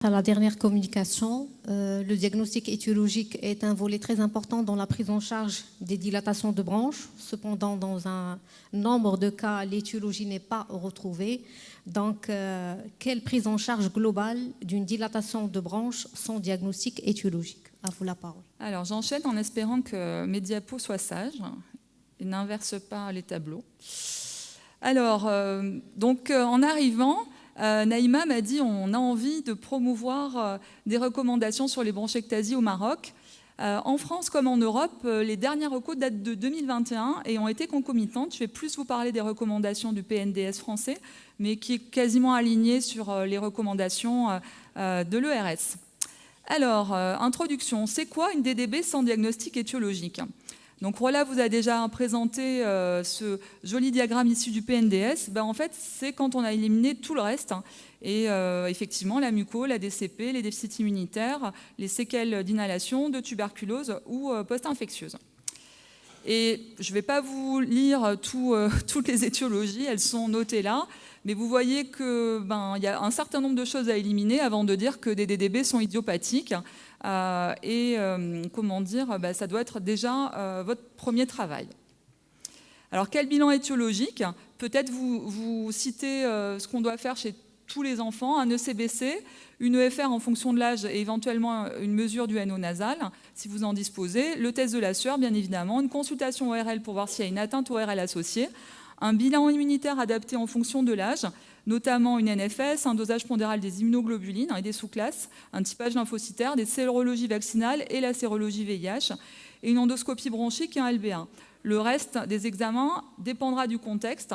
À la dernière communication, le diagnostic étiologique est un volet très important dans la prise en charge des dilatations de branches. Cependant, dans un nombre de cas, l'étiologie n'est pas retrouvée. Donc, quelle prise en charge globale d'une dilatation de branches sans diagnostic étiologique? À vous la parole. Alors, j'enchaîne en espérant que mes diapos soient sages et n'inversent pas les tableaux. Alors, en arrivant, Naïma m'a dit on a envie de promouvoir des recommandations sur les bronchectasies au Maroc. En France comme en Europe, les dernières recos datent de 2021 et ont été concomitantes. Je vais plus vous parler des recommandations du PNDS français, mais qui est quasiment aligné sur les recommandations de l'ERS. Alors, introduction, c'est quoi une DDB sans diagnostic étiologique ? Donc voilà, vous a déjà présenté ce joli diagramme issu du PNDS. En fait, c'est quand on a éliminé tout le reste. Et effectivement, la muco, la DCP, les déficits immunitaires, les séquelles d'inhalation, de tuberculose ou post-infectieuse. Et je ne vais pas vous lire toutes les étiologies, elles sont notées là. Mais vous voyez qu'il y a un certain nombre de choses à éliminer avant de dire que des DDB sont idiopathiques. Ça doit être déjà votre premier travail. Alors, quel bilan étiologique? Peut-être vous citez ce qu'on doit faire chez tous les enfants, un ECBC, une EFR en fonction de l'âge et éventuellement une mesure du NO nasal, si vous en disposez, le test de la sueur, bien évidemment, une consultation ORL pour voir s'il y a une atteinte ORL associée, un bilan immunitaire adapté en fonction de l'âge, notamment une NFS, un dosage pondéral des immunoglobulines et des sous-classes, un typage lymphocytaire, des sérologies vaccinales et la sérologie VIH, et une endoscopie bronchique et un LB1. Le reste des examens dépendra du contexte,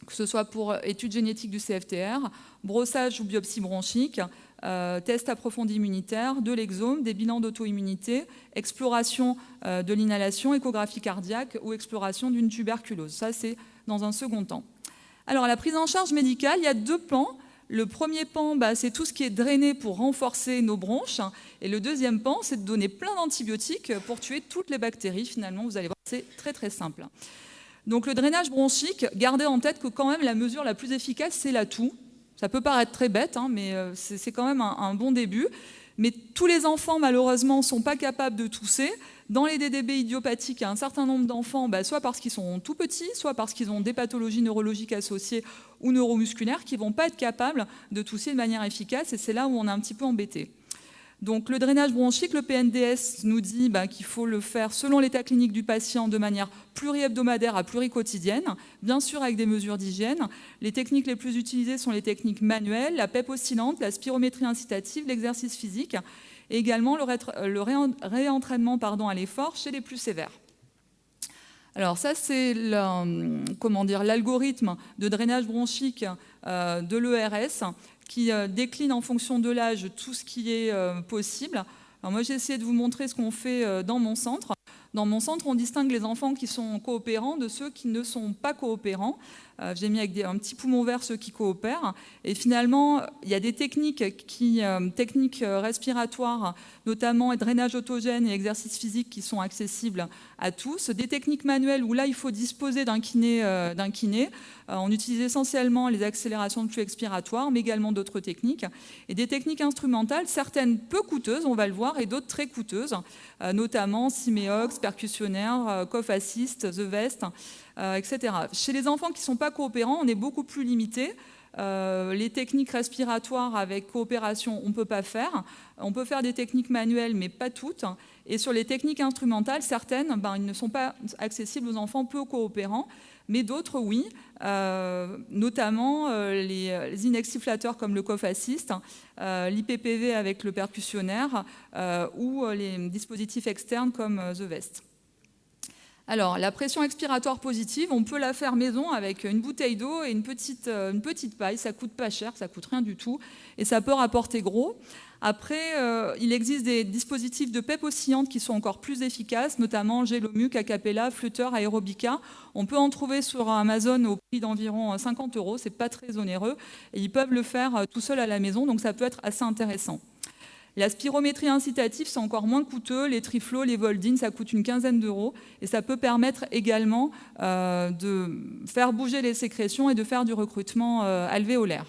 que ce soit pour études génétiques du CFTR, brossage ou biopsie bronchique, test approfondi immunitaire, de l'exome, des bilans d'auto-immunité, exploration de l'inhalation, échographie cardiaque ou exploration d'une tuberculose. Ça, c'est dans un second temps. Alors, la prise en charge médicale, il y a deux pans. Le premier pan, c'est tout ce qui est drainé pour renforcer nos bronches. Et le deuxième pan, c'est de donner plein d'antibiotiques pour tuer toutes les bactéries. Finalement, vous allez voir, c'est très, très simple. Donc, le drainage bronchique, gardez en tête que quand même la mesure la plus efficace, c'est la toux. Ça peut paraître très bête, mais c'est quand même un bon début. Mais tous les enfants, malheureusement, ne sont pas capables de tousser. Dans les DDB idiopathiques, il y a un certain nombre d'enfants, soit parce qu'ils sont tout petits, soit parce qu'ils ont des pathologies neurologiques associées ou neuromusculaires, qui ne vont pas être capables de tousser de manière efficace. Et c'est là où on est un petit peu embêté. Donc le drainage bronchique, le PNDS nous dit qu'il faut le faire selon l'état clinique du patient de manière pluri-hebdomadaire à pluri-quotidienne, bien sûr avec des mesures d'hygiène. Les techniques les plus utilisées sont les techniques manuelles, la PEP oscillante, la spirométrie incitative, l'exercice physique et également le réentraînement à l'effort chez les plus sévères. Alors ça, c'est l'algorithme de drainage bronchique de l'ERS qui décline en fonction de l'âge tout ce qui est possible. Alors moi, j'ai essayé de vous montrer ce qu'on fait dans mon centre. Dans mon centre, on distingue les enfants qui sont coopérants de ceux qui ne sont pas coopérants. J'ai mis avec un petit poumon vert ceux qui coopèrent. Et finalement, il y a des techniques respiratoires, notamment drainage autogène et exercice physique qui sont accessibles à tous. Des techniques manuelles où là, il faut disposer d'un kiné. On utilise essentiellement les accélérations de flux expiratoire, mais également d'autres techniques. Et des techniques instrumentales, certaines peu coûteuses, on va le voir, et d'autres très coûteuses, notamment Simeox, Percussionnaire, Cough Assist, The Vest, etc. Chez les enfants qui ne sont pas coopérants, on est beaucoup plus limité. Les techniques respiratoires avec coopération, on ne peut pas faire. On peut faire des techniques manuelles, mais pas toutes. Et sur les techniques instrumentales, certaines, ils ne sont pas accessibles aux enfants peu coopérants, mais d'autres, oui, notamment les inexiflateurs comme le Cough Assist, l'IPPV avec le percussionnaire ou les dispositifs externes comme The Vest. Alors, la pression expiratoire positive, on peut la faire maison avec une bouteille d'eau et une petite paille. Ça ne coûte pas cher, ça ne coûte rien du tout. Et ça peut rapporter gros. Après, il existe des dispositifs de PEP oscillante qui sont encore plus efficaces, notamment Gelomuc, Acapella, Flutter, Aerobica. On peut en trouver sur Amazon au prix d'environ 50 €. Ce n'est pas très onéreux. Et ils peuvent le faire tout seul à la maison, donc ça peut être assez intéressant. La spirométrie incitative, c'est encore moins coûteux. Les Triflo, les Voldin, ça coûte une quinzaine d'euros. Et ça peut permettre également de faire bouger les sécrétions et de faire du recrutement alvéolaire.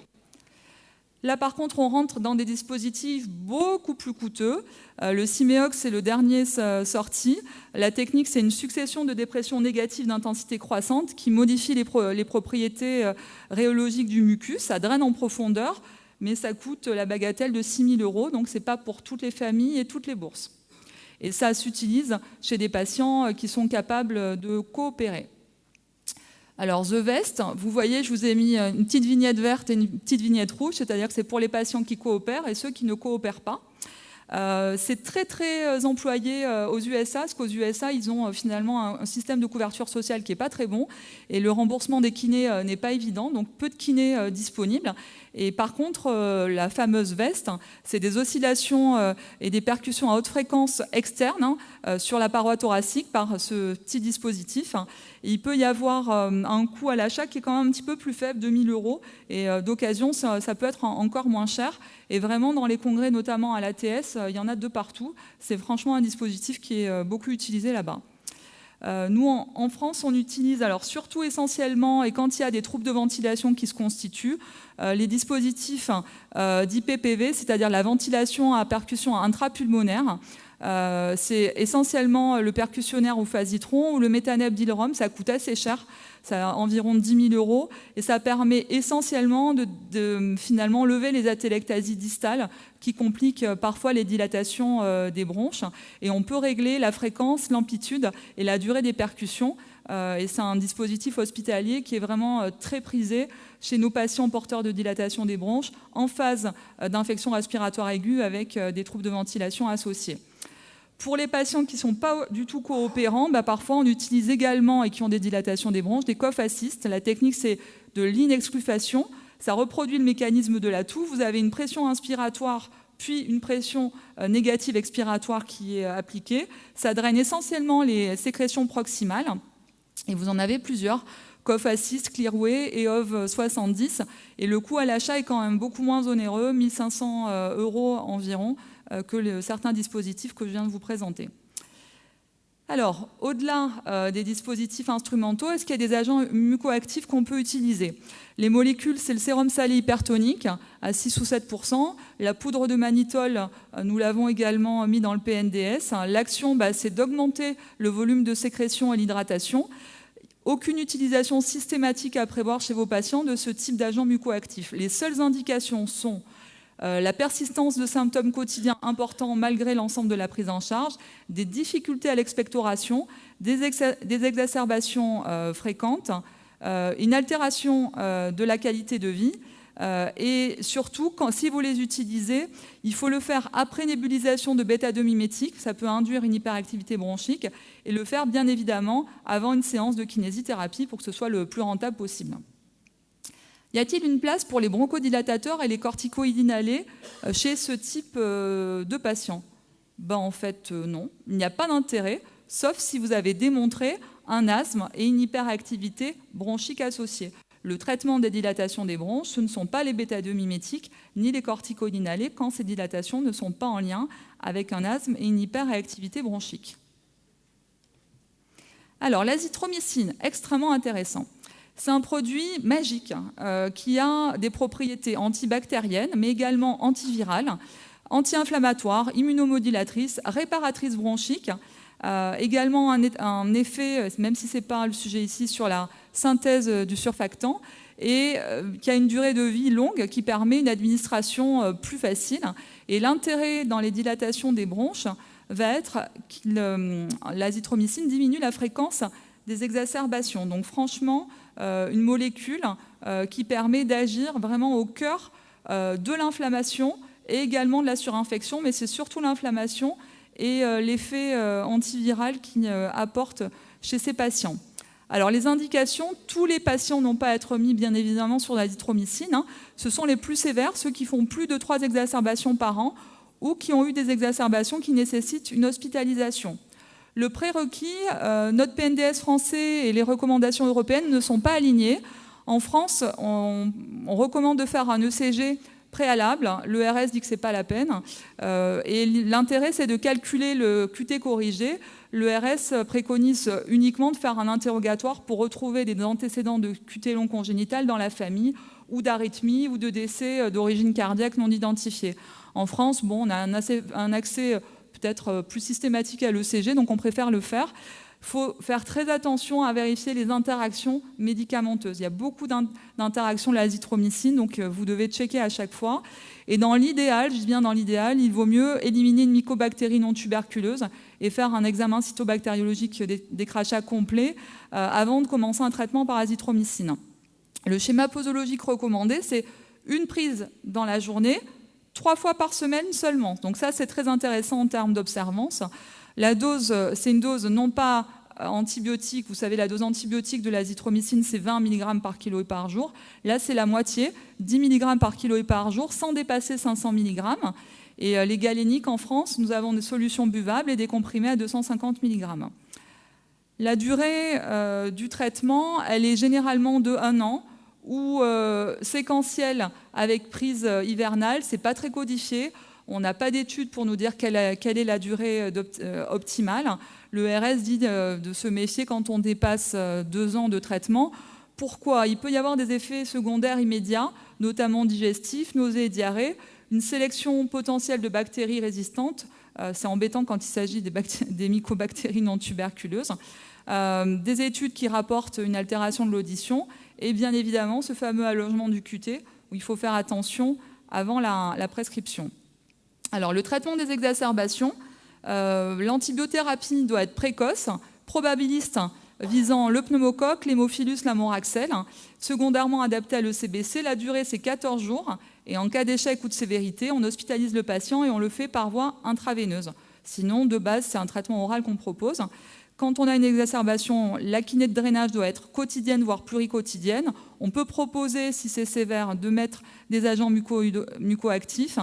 Là, par contre, on rentre dans des dispositifs beaucoup plus coûteux. Le Simeox, c'est le dernier sorti. La technique, c'est une succession de dépressions négatives d'intensité croissante qui modifient les propriétés rhéologiques du mucus. Ça draine en profondeur, mais ça coûte la bagatelle de 6 000 €. Donc, ce n'est pas pour toutes les familles et toutes les bourses. Et ça s'utilise chez des patients qui sont capables de coopérer. Alors, The Vest, vous voyez, je vous ai mis une petite vignette verte et une petite vignette rouge, c'est-à-dire que c'est pour les patients qui coopèrent et ceux qui ne coopèrent pas. C'est très employé aux USA, parce qu'aux USA, ils ont finalement un système de couverture sociale qui n'est pas très bon, et le remboursement des kinés n'est pas évident, donc peu de kinés disponibles. Et par contre, la fameuse veste, c'est des oscillations et des percussions à haute fréquence externes sur la paroi thoracique par ce petit dispositif. Et il peut y avoir un coût à l'achat qui est quand même un petit peu plus faible, 2 000 €, et d'occasion, ça peut être encore moins cher. Et vraiment, dans les congrès, notamment à l'ATS, il y en a de partout. C'est franchement un dispositif qui est beaucoup utilisé là-bas. Nous, en France, on utilise alors surtout essentiellement, et quand il y a des troubles de ventilation qui se constituent, les dispositifs d'IPPV, c'est-à-dire la ventilation à percussion intrapulmonaire. C'est essentiellement le percussionnaire ou phasitron ou le méthaneb d'Hilrom. Ça coûte assez cher, ça a environ 10 000 €, et ça permet essentiellement de finalement lever les atélectasies distales qui compliquent parfois les dilatations des bronches. Et on peut régler la fréquence, l'amplitude et la durée des percussions. Et c'est un dispositif hospitalier qui est vraiment très prisé chez nos patients porteurs de dilatation des bronches en phase d'infection respiratoire aiguë avec des troubles de ventilation associés. Pour les patients qui ne sont pas du tout coopérants, parfois on utilise également, et qui ont des dilatations des bronches, des cough assist. La technique, c'est de l'inexculpation. Ça reproduit le mécanisme de la toux. Vous avez une pression inspiratoire, puis une pression négative expiratoire qui est appliquée. Ça draine essentiellement les sécrétions proximales. Et vous en avez plusieurs, Cough Assist, Clearway et OV 70. Et le coût à l'achat est quand même beaucoup moins onéreux, 1 500 € environ, que certains dispositifs que je viens de vous présenter. Alors, au-delà des dispositifs instrumentaux, est-ce qu'il y a des agents mucoactifs qu'on peut utiliser? Les molécules, c'est le sérum salé hypertonique à 6 ou 7%. La poudre de mannitol, nous l'avons également mis dans le PNDS. L'action, c'est d'augmenter le volume de sécrétion et l'hydratation. Aucune utilisation systématique à prévoir chez vos patients de ce type d'agent mucoactif. Les seules indications sont la persistance de symptômes quotidiens importants malgré l'ensemble de la prise en charge, des difficultés à l'expectoration, des exacerbations fréquentes, une altération de la qualité de vie, et surtout, si vous les utilisez, il faut le faire après nébulisation de bêta-2 mimétique, ça peut induire une hyperactivité bronchique, et le faire bien évidemment avant une séance de kinésithérapie pour que ce soit le plus rentable possible. Y a-t-il une place pour les bronchodilatateurs et les corticoïdes inhalés chez ce type de patients? En fait, non. Il n'y a pas d'intérêt, sauf si vous avez démontré un asthme et une hyperactivité bronchique associée. Le traitement des dilatations des bronches, ce ne sont pas les bêta-2 mimétiques ni les corticoïdes inhalés quand ces dilatations ne sont pas en lien avec un asthme et une hyperactivité bronchique. Alors, l'azithromycine, extrêmement intéressant. C'est un produit magique qui a des propriétés antibactériennes, mais également antivirales, anti-inflammatoires, immunomodulatrices, réparatrices bronchiques, également un effet, même si ce n'est pas le sujet ici, sur la synthèse du surfactant, et qui a une durée de vie longue qui permet une administration plus facile. Et l'intérêt dans les dilatations des bronches va être que l'azithromycine diminue la fréquence des exacerbations. Donc franchement, une molécule qui permet d'agir vraiment au cœur de l'inflammation et également de la surinfection, mais c'est surtout l'inflammation et l'effet antiviral qu'il apporte chez ces patients. Alors les indications, tous les patients n'ont pas à être mis bien évidemment sur l'azithromycine. Ce sont les plus sévères, ceux qui font plus de 3 exacerbations par an ou qui ont eu des exacerbations qui nécessitent une hospitalisation. Le prérequis, notre PNDS français et les recommandations européennes ne sont pas alignés. En France, on recommande de faire un ECG préalable. L'ERS dit que ce n'est pas la peine. Et l'intérêt, c'est de calculer le QT corrigé. L'ERS préconise uniquement de faire un interrogatoire pour retrouver des antécédents de QT long congénital dans la famille ou d'arythmie ou de décès d'origine cardiaque non identifiée. En France, on a un accès peut-être plus systématique à l'ECG, donc on préfère le faire. Il faut faire très attention à vérifier les interactions médicamenteuses. Il y a beaucoup d'interactions de l'azithromycine, donc vous devez checker à chaque fois. Et dans l'idéal, je dis bien dans l'idéal, il vaut mieux éliminer une mycobactérie non tuberculeuse et faire un examen cytobactériologique des crachats complet avant de commencer un traitement par azithromycine. Le schéma posologique recommandé, c'est une prise dans la journée, 3 fois par semaine seulement. Donc ça, c'est très intéressant en termes d'observance. La dose, c'est une dose non pas antibiotique. Vous savez, la dose antibiotique de l'azithromycine, c'est 20 mg par kilo et par jour. Là, c'est la moitié, 10 mg par kilo et par jour, sans dépasser 500 mg. Et les galéniques, en France, nous avons des solutions buvables et des comprimés à 250 mg. La durée du traitement, elle est généralement de 1 an, ou séquentielle avec prise hivernale. Ce n'est pas très codifié. On n'a pas d'études pour nous dire quelle est la durée optimale. Le RS dit de se méfier quand on dépasse 2 ans de traitement. Pourquoi ? Il peut y avoir des effets secondaires immédiats, notamment digestifs, nausées et diarrhées, une sélection potentielle de bactéries résistantes. C'est embêtant quand il s'agit des mycobactéries non tuberculeuses. Des études qui rapportent une altération de l'audition et bien évidemment ce fameux allongement du QT où il faut faire attention avant la prescription. Alors le traitement des exacerbations, l'antibiothérapie doit être précoce, probabiliste visant le pneumocoque, l'hémophilus, la moraxelle, secondairement adapté à l'ECBC. La durée c'est 14 jours et en cas d'échec ou de sévérité, on hospitalise le patient et on le fait par voie intraveineuse. Sinon, de base, c'est un traitement oral qu'on propose. Quand on a une exacerbation, la kiné de drainage doit être quotidienne, voire pluriquotidienne. On peut proposer, si c'est sévère, de mettre des agents mucoactifs.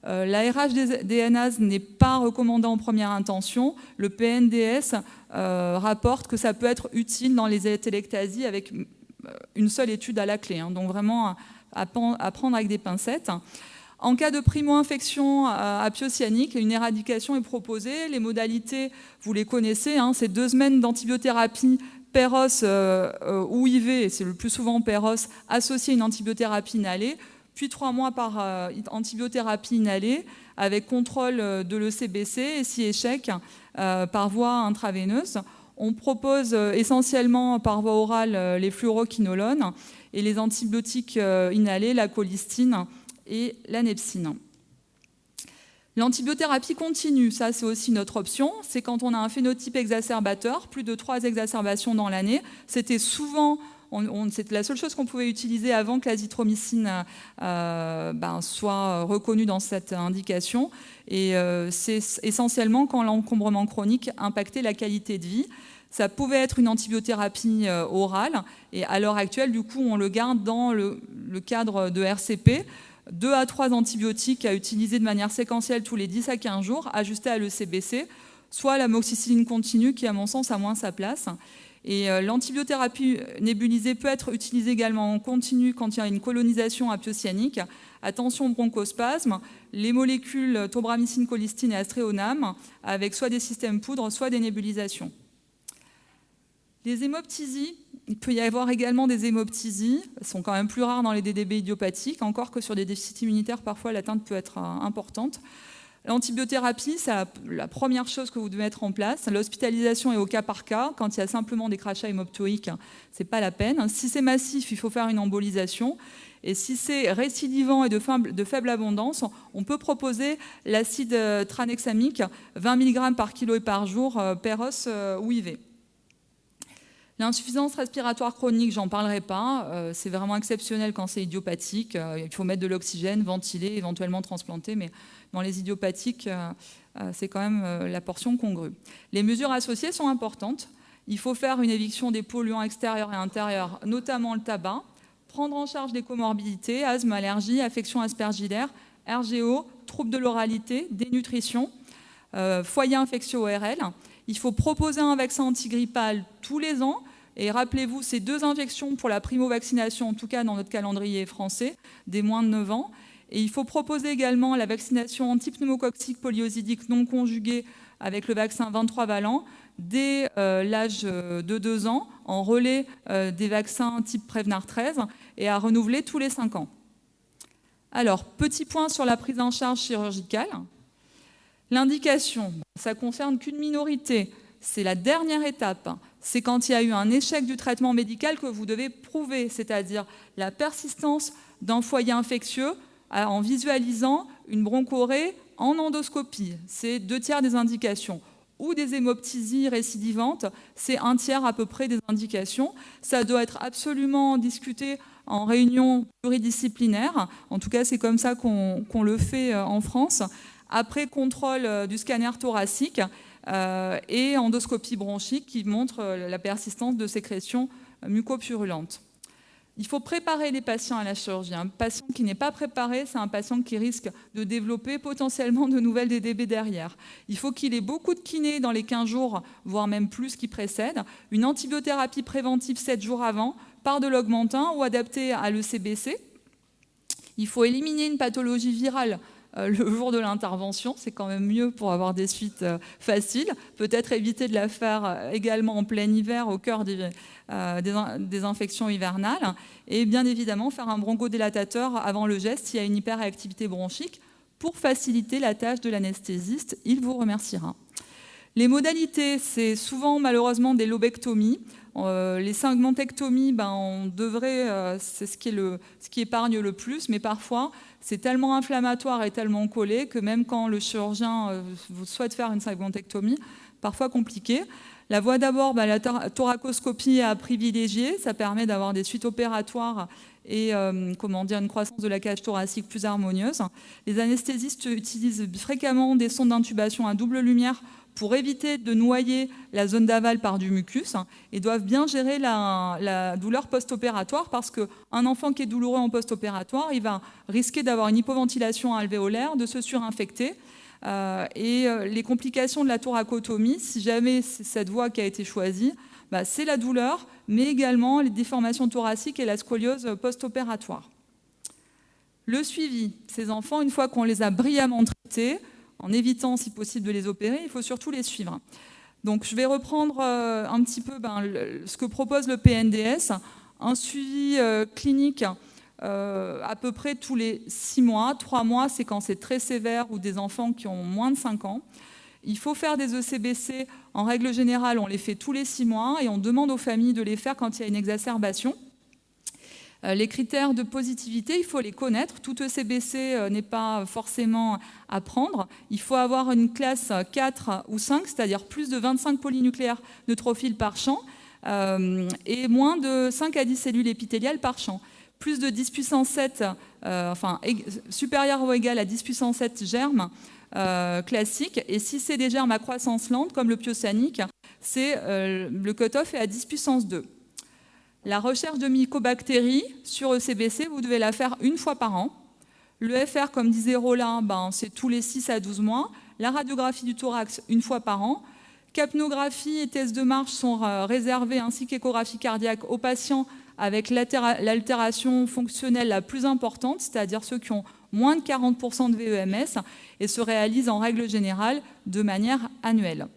La RH des NAS n'est pas recommandée en première intention. Le PNDS rapporte que ça peut être utile dans les télectasies avec une seule étude à la clé. Donc vraiment à prendre avec des pincettes. En cas de primo-infection apiocyanique, une éradication est proposée. Les modalités, vous les connaissez, c'est 2 semaines d'antibiothérapie Péros ou IV, c'est le plus souvent Péros, associé à une antibiothérapie inhalée, puis 3 mois par antibiothérapie inhalée avec contrôle de l'ECBC et si échec par voie intraveineuse. On propose essentiellement par voie orale les fluoroquinolones et les antibiotiques inhalés, la colistine et la nepsine. L'antibiothérapie continue, ça c'est aussi notre option, c'est quand on a un phénotype exacerbateur, plus de 3 exacerbations dans l'année. C'était souvent, c'était la seule chose qu'on pouvait utiliser avant que l'azithromycine soit reconnue dans cette indication. Et c'est essentiellement quand l'encombrement chronique impactait la qualité de vie. Ça pouvait être une antibiothérapie orale, et à l'heure actuelle, du coup, on le garde dans le cadre de RCP. 2 à 3 antibiotiques à utiliser de manière séquentielle tous les 10 à 15 jours, ajustés à l'ECBC, soit l'amoxicilline continue qui, à mon sens, a moins sa place. Et l'antibiothérapie nébulisée peut être utilisée également en continu quand il y a une colonisation apiocyanique. Attention au bronchospasme, les molécules tobramycine, colistine et astréonam, avec soit des systèmes poudre, soit des nébulisations. Les hémoptysies, il peut y avoir également des hémoptysies, elles sont quand même plus rares dans les DDB idiopathiques, encore que sur des déficits immunitaires, parfois l'atteinte peut être importante. L'antibiothérapie, c'est la première chose que vous devez mettre en place. L'hospitalisation est au cas par cas. Quand il y a simplement des crachats hémoptoïques, ce n'est pas la peine. Si c'est massif, il faut faire une embolisation. Et si c'est récidivant et de faible abondance, on peut proposer l'acide tranexamique, 20 mg par kilo et par jour, Péros ou IV. L'insuffisance respiratoire chronique, j'en parlerai pas. C'est vraiment exceptionnel quand c'est idiopathique. Il faut mettre de l'oxygène, ventiler, éventuellement transplanter. Mais dans les idiopathiques, c'est quand même la portion congrue. Les mesures associées sont importantes. Il faut faire une éviction des polluants extérieurs et intérieurs, notamment le tabac. Prendre en charge des comorbidités, asthme, allergie, affection aspergillaire, RGO, troubles de l'oralité, dénutrition, foyer infectieux ORL. Il faut proposer un vaccin antigrippal tous les ans. Et rappelez-vous, c'est 2 injections pour la primo-vaccination, en tout cas dans notre calendrier français, des moins de 9 ans. Et il faut proposer également la vaccination antipneumococcique polyosidique non conjuguée avec le vaccin 23 valent dès l'âge de 2 ans, en relais des vaccins type Prevnar 13. et à renouveler tous les 5 ans. Alors, petit point sur la prise en charge chirurgicale. L'indication, ça ne concerne qu'une minorité. C'est la dernière étape. C'est quand il y a eu un échec du traitement médical que vous devez prouver, c'est-à-dire la persistance d'un foyer infectieux en visualisant une bronchorrhée en endoscopie. C'est 2/3 des indications. Ou des hémoptysies récidivantes, c'est 1/3 à peu près des indications. Ça doit être absolument discuté en réunion pluridisciplinaire. En tout cas, c'est comme ça qu'on le fait en France. Après contrôle du scanner thoracique et endoscopie bronchique qui montre la persistance de sécrétions mucopurulentes. Il faut préparer les patients à la chirurgie. Un patient qui n'est pas préparé, c'est un patient qui risque de développer potentiellement de nouvelles DDB derrière. Il faut qu'il ait beaucoup de kiné dans les 15 jours, voire même plus qui précèdent, une antibiothérapie préventive 7 jours avant, par de l'augmentin ou adapté à l'ECBC. Il faut éliminer une pathologie virale le jour de l'intervention, c'est quand même mieux pour avoir des suites faciles. Peut-être éviter de la faire également en plein hiver, au cœur des infections hivernales. Et bien évidemment, faire un bronchodilatateur avant le geste s'il y a une hyperactivité bronchique pour faciliter la tâche de l'anesthésiste. Il vous remerciera. Les modalités, c'est souvent malheureusement des lobectomies. Les segmentectomies, on devrait, c'est ce qui épargne le plus, mais parfois c'est tellement inflammatoire et tellement collé que même quand le chirurgien souhaite faire une segmentectomie, parfois compliqué. La voie d'abord, la thoracoscopie à privilégier, ça permet d'avoir des suites opératoires et une croissance de la cage thoracique plus harmonieuse. Les anesthésistes utilisent fréquemment des sondes d'intubation à double lumière pour éviter de noyer la zone d'aval par du mucus et doivent bien gérer la douleur post-opératoire parce qu'un enfant qui est douloureux en post-opératoire, il va risquer d'avoir une hypoventilation alvéolaire, de se surinfecter. Et les complications de la thoracotomie, si jamais c'est cette voie qui a été choisie, c'est la douleur, mais également les déformations thoraciques et la scoliose post-opératoire. Le suivi, ces enfants, une fois qu'on les a brillamment traités, en évitant si possible de les opérer, il faut surtout les suivre. Donc je vais reprendre un petit peu ce que propose le PNDS, un suivi clinique à peu près tous les 6 mois. 3 mois, c'est quand c'est très sévère ou des enfants qui ont moins de 5 ans. Il faut faire des ECBC, en règle générale, on les fait tous les 6 mois et on demande aux familles de les faire quand il y a une exacerbation. Les critères de positivité, il faut les connaître. Tout ECBC n'est pas forcément à prendre. Il faut avoir une classe 4 ou 5, c'est-à-dire plus de 25 polynucléaires neutrophiles par champ et moins de 5 à 10 cellules épithéliales par champ. Plus de 10 puissance 7, supérieur ou égal à 10 puissance 7 germes classiques. Et si c'est des germes à croissance lente, comme le piosanique, le cutoff est à 10 puissance 2. La recherche de mycobactéries sur ECBC, vous devez la faire 1 fois par an. Le FR, comme disait Roland, c'est tous les 6 à 12 mois. La radiographie du thorax, 1 fois par an. Capnographie et tests de marche sont réservés, ainsi qu'échographie cardiaque, aux patients avec l'altération fonctionnelle la plus importante, c'est-à-dire ceux qui ont moins de 40% de VEMS, et se réalisent en règle générale de manière annuelle.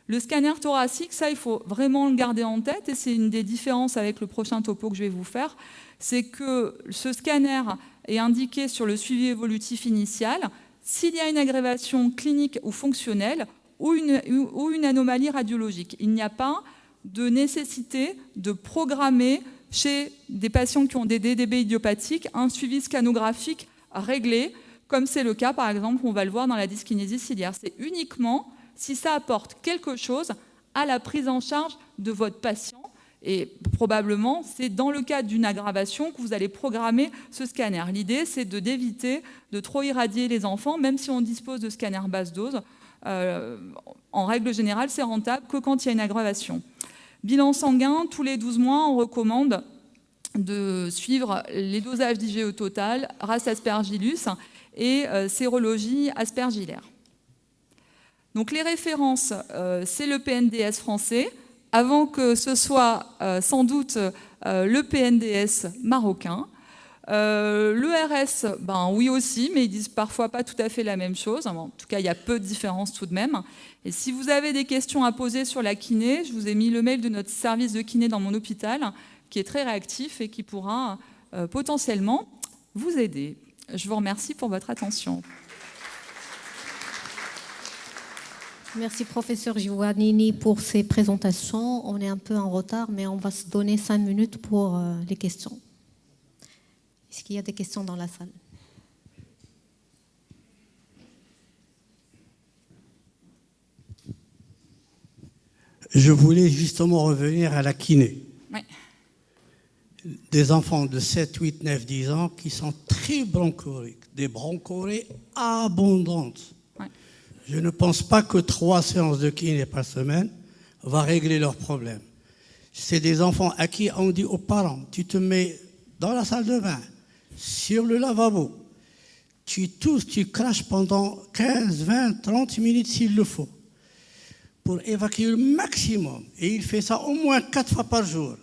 Le scanner thoracique, ça, il faut vraiment le garder en tête, et c'est une des différences avec le prochain topo que je vais vous faire, c'est que ce scanner est indiqué sur le suivi évolutif initial s'il y a une aggravation clinique ou fonctionnelle ou une anomalie radiologique. Il n'y a pas de nécessité de programmer chez des patients qui ont des DDB idiopathiques un suivi scanographique réglé, comme c'est le cas, par exemple, on va le voir dans la dyskinésie ciliaire. C'est uniquement si ça apporte quelque chose à la prise en charge de votre patient. Et probablement, c'est dans le cadre d'une aggravation que vous allez programmer ce scanner. L'idée, c'est d'éviter de trop irradier les enfants, même si on dispose de scanners basse dose. En règle générale, c'est rentable que quand il y a une aggravation. Bilan sanguin, tous les 12 mois, on recommande de suivre les dosages d'IgE total, race aspergillus et sérologie aspergillaire. Donc les références, c'est le PNDS français, avant que ce soit sans doute le PNDS marocain. L'ERS, oui aussi, mais ils disent parfois pas tout à fait la même chose. En tout cas, il y a peu de différences tout de même. Et si vous avez des questions à poser sur la kiné, je vous ai mis le mail de notre service de kiné dans mon hôpital, qui est très réactif et qui pourra potentiellement vous aider. Je vous remercie pour votre attention. Merci, professeur Giovannini, pour ces présentations. On est un peu en retard, mais on va se donner 5 minutes pour les questions. Est-ce qu'il y a des questions dans la salle? Je voulais justement revenir à la kiné. Oui. Des enfants de 7, 8, 9, 10 ans qui sont très bronchoriques, des bronchorées abondantes. Oui. Je ne pense pas que 3 séances de kiné par semaine va régler leurs problèmes. C'est des enfants à qui on dit aux parents, tu te mets dans la salle de bain, sur le lavabo, tu tousses, tu craches pendant 15, 20, 30 minutes s'il le faut, pour évacuer le maximum. Et il fait ça au moins 4 fois par jour.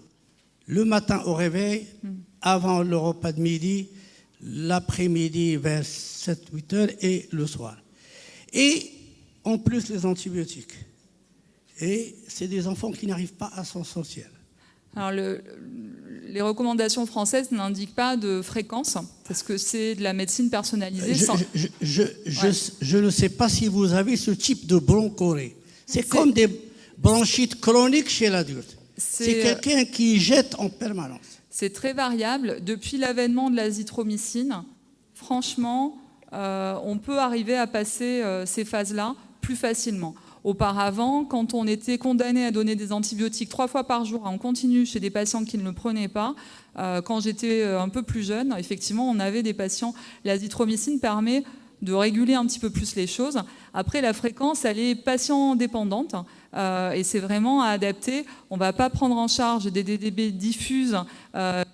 Le matin au réveil, avant le repas de midi, l'après-midi vers 7-8 heures et le soir. Et en plus les antibiotiques. Et c'est des enfants qui n'arrivent pas à s'en sortir. Alors les recommandations françaises n'indiquent pas de fréquence, parce que c'est de la médecine personnalisée. Je ne sais pas si vous avez ce type de bronchorée. C'est comme des bronchites chroniques chez l'adulte. C'est quelqu'un qui jette en permanence. C'est très variable. Depuis l'avènement de l'azithromycine, franchement, on peut arriver à passer ces phases-là plus facilement. Auparavant, quand on était condamné à donner des antibiotiques 3 fois par jour en continu chez des patients qui ne le prenaient pas, quand j'étais un peu plus jeune, effectivement, on avait des patients. L'azithromycine permet de réguler un petit peu plus les choses. Après, la fréquence, elle est patient-dépendante et c'est vraiment à adapter. On ne va pas prendre en charge des DDB diffuses,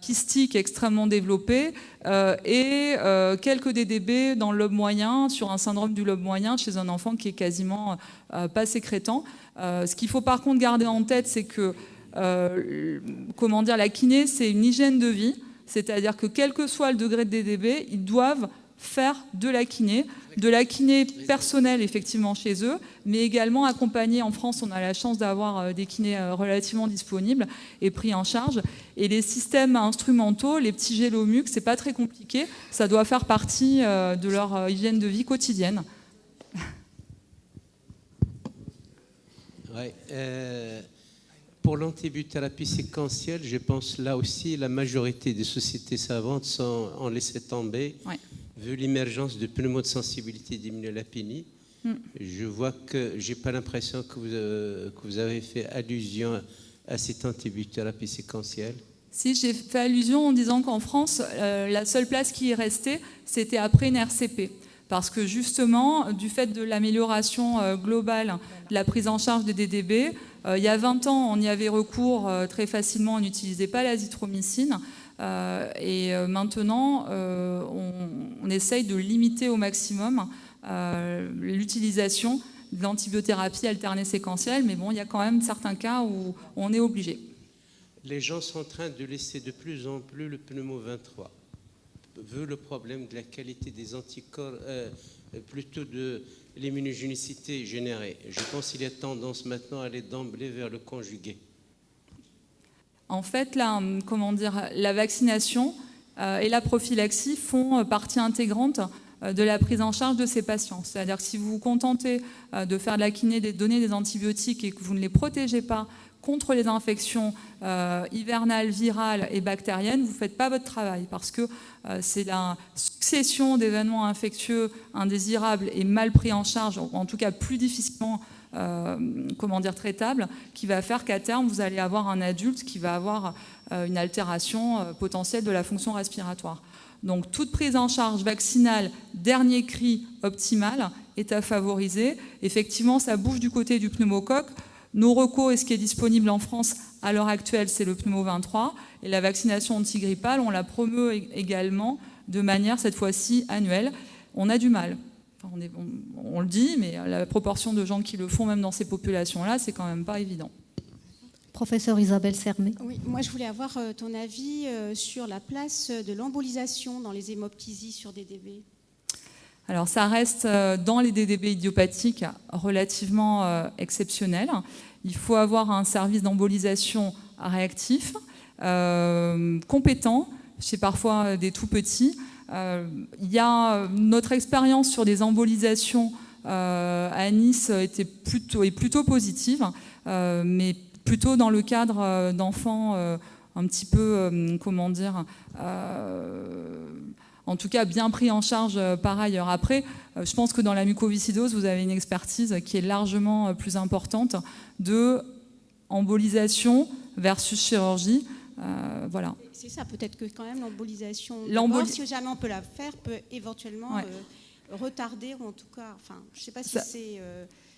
kystiques, extrêmement développés et quelques DDB dans le lobe moyen, sur un syndrome du lobe moyen chez un enfant qui est quasiment pas sécrétant. Ce qu'il faut par contre garder en tête, c'est que la kiné, c'est une hygiène de vie, c'est-à-dire que quel que soit le degré de DDB, ils doivent faire de la kiné personnelle effectivement chez eux, mais également accompagner. En France, on a la chance d'avoir des kinés relativement disponibles et pris en charge. Et les systèmes instrumentaux, les petits gélomux, c'est pas très compliqué, ça doit faire partie de leur hygiène de vie quotidienne. Ouais, pour l'antibiothérapie séquentielle, je pense là aussi la majorité des sociétés savantes ont laissé tomber. Ouais. Vu l'émergence de pneumosensibilité d'immunolapénie, je vois que j'ai pas l'impression que vous avez fait allusion à cette antibiothérapie séquentielle. Si, j'ai fait allusion en disant qu'en France, la seule place qui est restée, c'était après une RCP. Parce que justement, du fait de l'amélioration globale de la prise en charge des DDB, il y a 20 ans, on y avait recours très facilement, on n'utilisait pas l'azithromycine. Et maintenant, on essaye de limiter au maximum l'utilisation de l'antibiothérapie alternée séquentielle, mais bon, il y a quand même certains cas où on est obligé. Les gens sont en train de laisser de plus en plus le pneumo 23, vu le problème de la qualité des anticorps, plutôt de l'immunogénicité générée. Je pense qu'il y a tendance maintenant à aller d'emblée vers le conjugué. En fait, la vaccination et la prophylaxie font partie intégrante de la prise en charge de ces patients. C'est-à-dire que si vous vous contentez de faire de la kiné, de donner des antibiotiques et que vous ne les protégez pas contre les infections hivernales, virales et bactériennes, vous ne faites pas votre travail parce que c'est la succession d'événements infectieux indésirables et mal pris en charge, ou en tout cas plus difficilement traitable, qui va faire qu'à terme, vous allez avoir un adulte qui va avoir une altération potentielle de la fonction respiratoire. Donc, toute prise en charge vaccinale, dernier cri optimal, est à favoriser. Effectivement, ça bouge du côté du pneumocoque. Nos recos et ce qui est disponible en France à l'heure actuelle, c'est le pneumo 23. Et la vaccination antigrippale, on la promeut également de manière, cette fois-ci, annuelle. On a du mal. On le dit, mais la proportion de gens qui le font, même dans ces populations-là, c'est quand même pas évident. Professeure Isabelle Sermet. Oui, moi je voulais avoir ton avis sur la place de l'embolisation dans les hémoptysies sur DDB. Alors ça reste dans les DDB idiopathiques relativement exceptionnel. Il faut avoir un service d'embolisation réactif, compétent, chez parfois des tout petits. Il y a notre expérience sur des embolisations à Nice est plutôt positive, mais plutôt dans le cadre d'enfants un petit peu, comment dire, en tout cas bien pris en charge par ailleurs. Après, je pense que dans la mucoviscidose, vous avez une expertise qui est largement plus importante de embolisation versus chirurgie. Voilà. C'est ça, peut-être que quand même l'embolisation, si jamais on peut la faire, peut éventuellement retarder, ou en tout cas, enfin, je ne sais pas si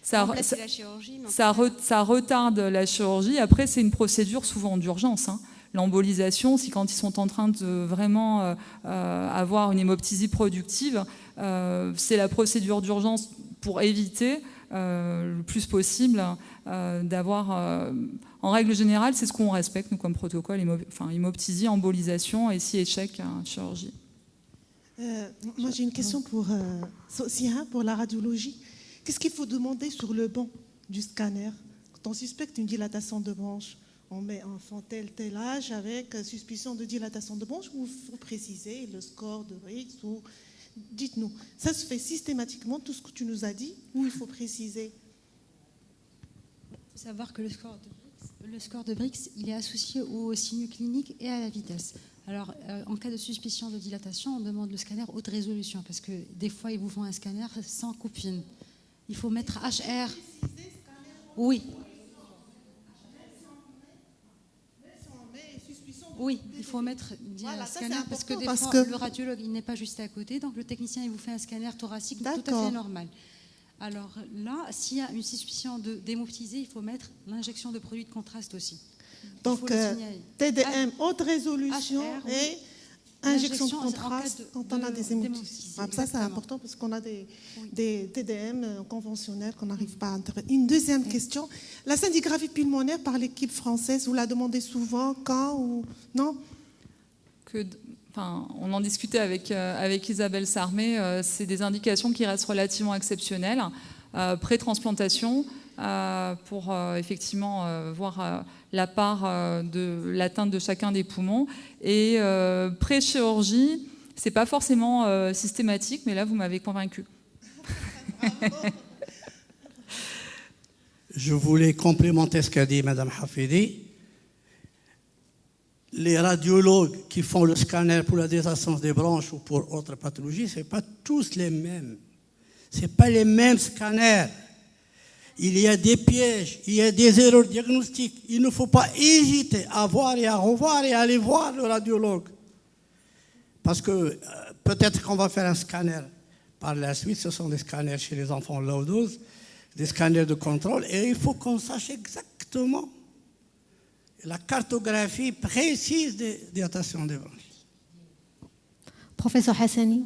c'est remplacer la chirurgie. Mais ça retarde la chirurgie. Après, c'est une procédure souvent d'urgence. L'embolisation, si quand ils sont en train de vraiment avoir une hémoptysie productive, c'est la procédure d'urgence pour éviter le plus possible d'avoir... en règle générale, c'est ce qu'on respecte, nous, comme protocole, hémoptysie, embolisation et si échec, chirurgie. Moi, j'ai une question pour Sosia, pour la radiologie. Qu'est-ce qu'il faut demander sur le banc du scanner quand on suspecte une dilatation de branche? On met un enfant tel âge avec suspicion de dilatation de branche, ou il faut préciser le score de Briggs, ou dites-nous, ça se fait systématiquement, tout ce que tu nous as dit, ou il faut préciser? Il faut savoir que le score de Briggs, il est associé aux signaux cliniques et à la vitesse. Alors, en cas de suspicion de dilatation, on demande le scanner haute résolution, parce que des fois, ils vous font un scanner sans coupe fine. Il faut mettre HR. Oui. Oui, il faut mettre un scanner parce que des fois, le radiologue il n'est pas juste à côté, donc le technicien il vous fait un scanner thoracique tout à fait normal. Alors là, s'il y a une suspicion d'hémoptysie, il faut mettre l'injection de produits de contraste aussi. Donc TDM haute résolution HR, et injection de contraste quand on a des hémoptysies. Ça c'est important parce qu'on a des TDM conventionnels qu'on n'arrive pas à interpréter. Une deuxième question, la scintigraphie pulmonaire par l'équipe française, vous la demandez souvent, quand ou non? On en discutait avec Isabelle Sarmé, c'est des indications qui restent relativement exceptionnelles. Pré-transplantation, pour effectivement voir la part de l'atteinte de chacun des poumons. Et pré-chirurgie, c'est pas forcément systématique, mais là, vous m'avez convaincu. Je voulais complémenter ce qu'a dit Mme Hafidi. Les radiologues qui font le scanner pour la désascence des branches ou pour autres pathologies, ce n'est pas tous les mêmes. Ce n'est pas les mêmes scanners. Il y a des pièges, il y a des erreurs diagnostiques. Il ne faut pas hésiter à voir et à revoir et à aller voir le radiologue. Parce que peut-être qu'on va faire un scanner par la suite. Ce sont des scanners chez les enfants low dose, des scanners de contrôle. Et il faut qu'on sache exactement la cartographie précise des dilatations des branches. Professeur Hassani.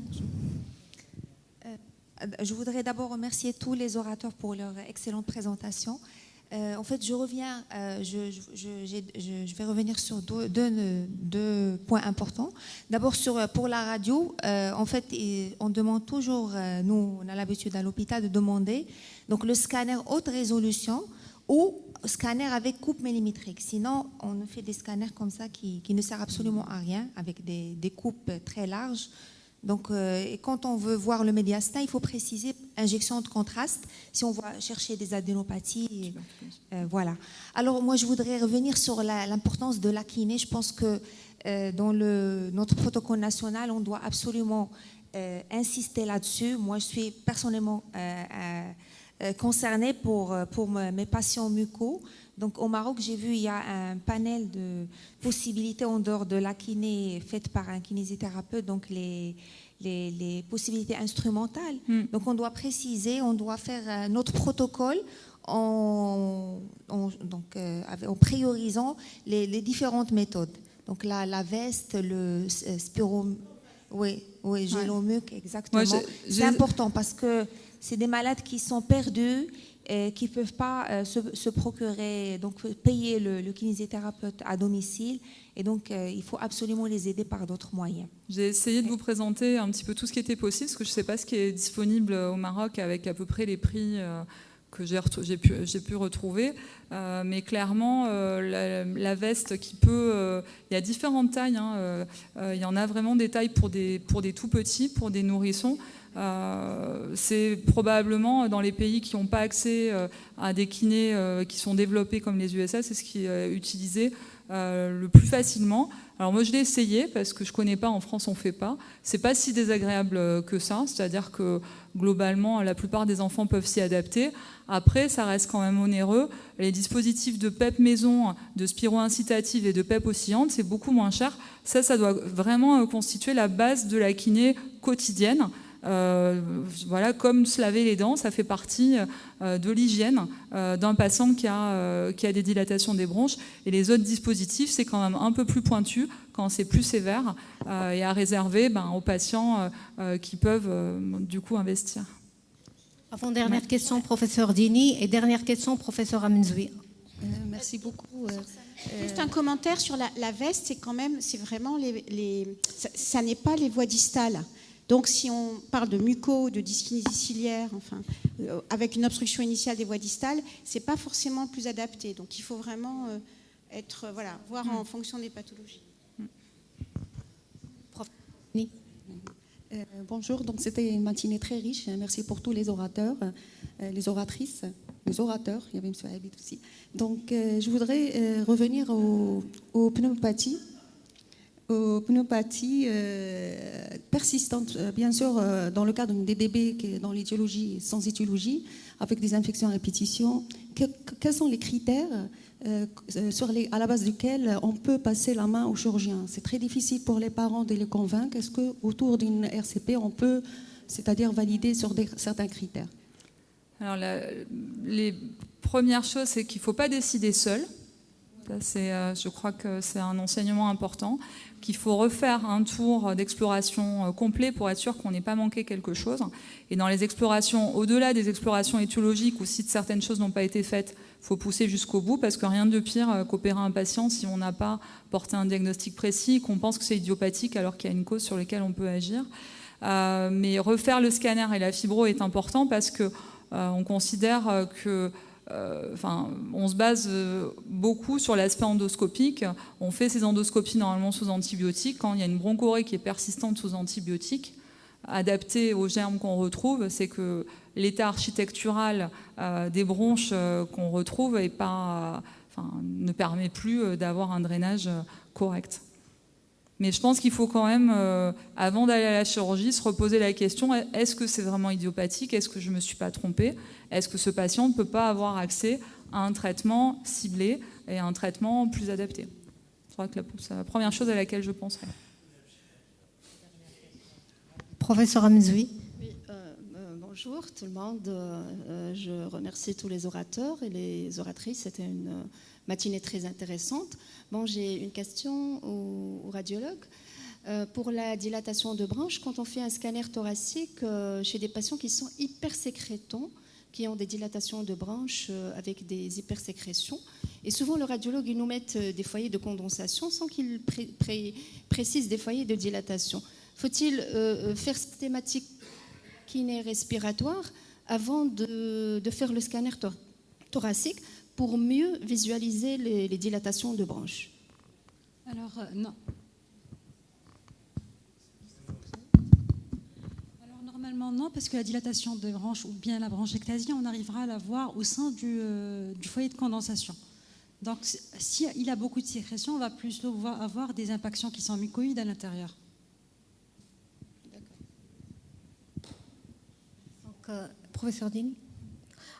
Je voudrais d'abord remercier tous les orateurs pour leur excellente présentation. En fait, je vais revenir sur deux points importants. D'abord, pour la radio, en fait, on demande toujours, nous, on a l'habitude à l'hôpital de demander donc le scanner haute résolution ou scanner avec coupe millimétrique. Sinon, on fait des scanners comme ça qui ne servent absolument à rien, avec des coupes très larges. Donc, et quand on veut voir le médiastin, il faut préciser injection de contraste si on va chercher des adénopathies. Voilà. Alors, moi, je voudrais revenir sur l'importance de la kiné. Je pense que dans notre protocole national, on doit absolument insister là-dessus. Moi, je suis personnellement concernée pour mes patients mucos. Donc, au Maroc, j'ai vu il y a un panel de possibilités en dehors de la kiné faite par un kinésithérapeute, donc les possibilités instrumentales. Donc, on doit préciser, on doit faire notre protocole en priorisant les différentes méthodes. Donc, la veste, le gélomuc, exactement. C'est important parce que c'est des malades qui sont perdus et qui ne peuvent pas se procurer, donc payer le kinésithérapeute à domicile. Et donc, il faut absolument les aider par d'autres moyens. J'ai essayé de vous présenter un petit peu tout ce qui était possible, parce que je ne sais pas ce qui est disponible au Maroc avec à peu près les prix que j'ai pu retrouver. Mais clairement, la veste qui peut... il y a différentes tailles. Il y en a vraiment des tailles pour des tout petits, pour des nourrissons. C'est probablement dans les pays qui n'ont pas accès à des kinés qui sont développés comme les USA, c'est ce qui est utilisé le plus facilement. Alors moi je l'ai essayé parce que je ne connais pas, en France on ne fait pas. C'est pas si désagréable que ça, c'est-à-dire que globalement la plupart des enfants peuvent s'y adapter. Après ça reste quand même onéreux. Les dispositifs de PEP maison, de spiro-incitative et de PEP oscillante, c'est beaucoup moins cher. Ça doit vraiment constituer la base de la kiné quotidienne. Voilà, comme se laver les dents, ça fait partie de l'hygiène d'un patient qui a des dilatations des bronches. Et les autres dispositifs, c'est quand même un peu plus pointu quand c'est plus sévère et à réserver aux patients qui peuvent du coup investir. Avant-dernière question, professeur Dini, et dernière question, professeur Amenzoui. Merci beaucoup. Juste un commentaire sur la veste, c'est vraiment ça n'est pas les voies distales. Donc, si on parle de muco, de dyskinésie ciliaire, avec une obstruction initiale des voies distales, c'est pas forcément le plus adapté. Donc, il faut vraiment voir en fonction des pathologies. Bonjour. Donc, c'était une matinée très riche. Merci pour tous les orateurs, les oratrices, les orateurs. Il y avait M. Habib aussi. Donc, je voudrais revenir aux pneumopathies. Aux pneumopathies persistantes, bien sûr, dans le cadre des bébés dans l'étiologie, sans étiologie, avec des infections à répétition. Quels sont les critères à la base duquel on peut passer la main au chirurgien? C'est très difficile pour les parents de les convaincre. Est-ce qu'autour d'une RCP, on peut, c'est-à-dire valider sur certains critères? Alors, les premières choses, c'est qu'il ne faut pas décider seul. Je crois que c'est un enseignement important, qu'il faut refaire un tour d'exploration complet pour être sûr qu'on n'ait pas manqué quelque chose. Et dans les explorations, au-delà des explorations étiologiques, où si certaines choses n'ont pas été faites, il faut pousser jusqu'au bout, parce que rien de pire qu'opérer un patient si on n'a pas porté un diagnostic précis, qu'on pense que c'est idiopathique alors qu'il y a une cause sur laquelle on peut agir. Mais refaire le scanner et la fibro est important parce qu'on considère que on se base beaucoup sur l'aspect endoscopique. On fait ces endoscopies normalement sous antibiotiques. Quand il y a une bronchorrhée qui est persistante sous antibiotiques, adaptée aux germes qu'on retrouve, c'est que l'état architectural des bronches qu'on retrouve ne permet plus d'avoir un drainage correct. Mais je pense qu'il faut quand même, avant d'aller à la chirurgie, se reposer la question, est-ce que c'est vraiment idiopathique? Est-ce que je ne me suis pas trompée? Est-ce que ce patient ne peut pas avoir accès à un traitement ciblé et à un traitement plus adapté? Je crois que c'est la première chose à laquelle je penserais. Professeur Amenzoui. Oui, bonjour tout le monde. Je remercie tous les orateurs et les oratrices. C'était une matinée très intéressante. Bon, j'ai une question au radiologue. Pour la dilatation de branche, quand on fait un scanner thoracique chez des patients qui sont hypersécrétants, qui ont des dilatations de branches avec des hypersécrétions, et souvent le radiologue il nous met des foyers de condensation sans qu'il précise des foyers de dilatation. Faut-il faire cette thématique kiné respiratoire avant de faire le scanner thoracique pour mieux visualiser les dilatations de branches? Alors, non. Alors, normalement, non, parce que la dilatation de branche ou bien la bronchectasie, on arrivera à la voir au sein du foyer de condensation. Donc, s'il a beaucoup de sécrétion, on va plus avoir des impactions qui sont mucoïdes à l'intérieur. Donc, professeur Dini.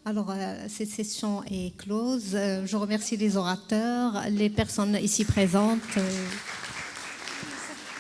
Alors, cette session est close. Je remercie les orateurs, les personnes ici présentes.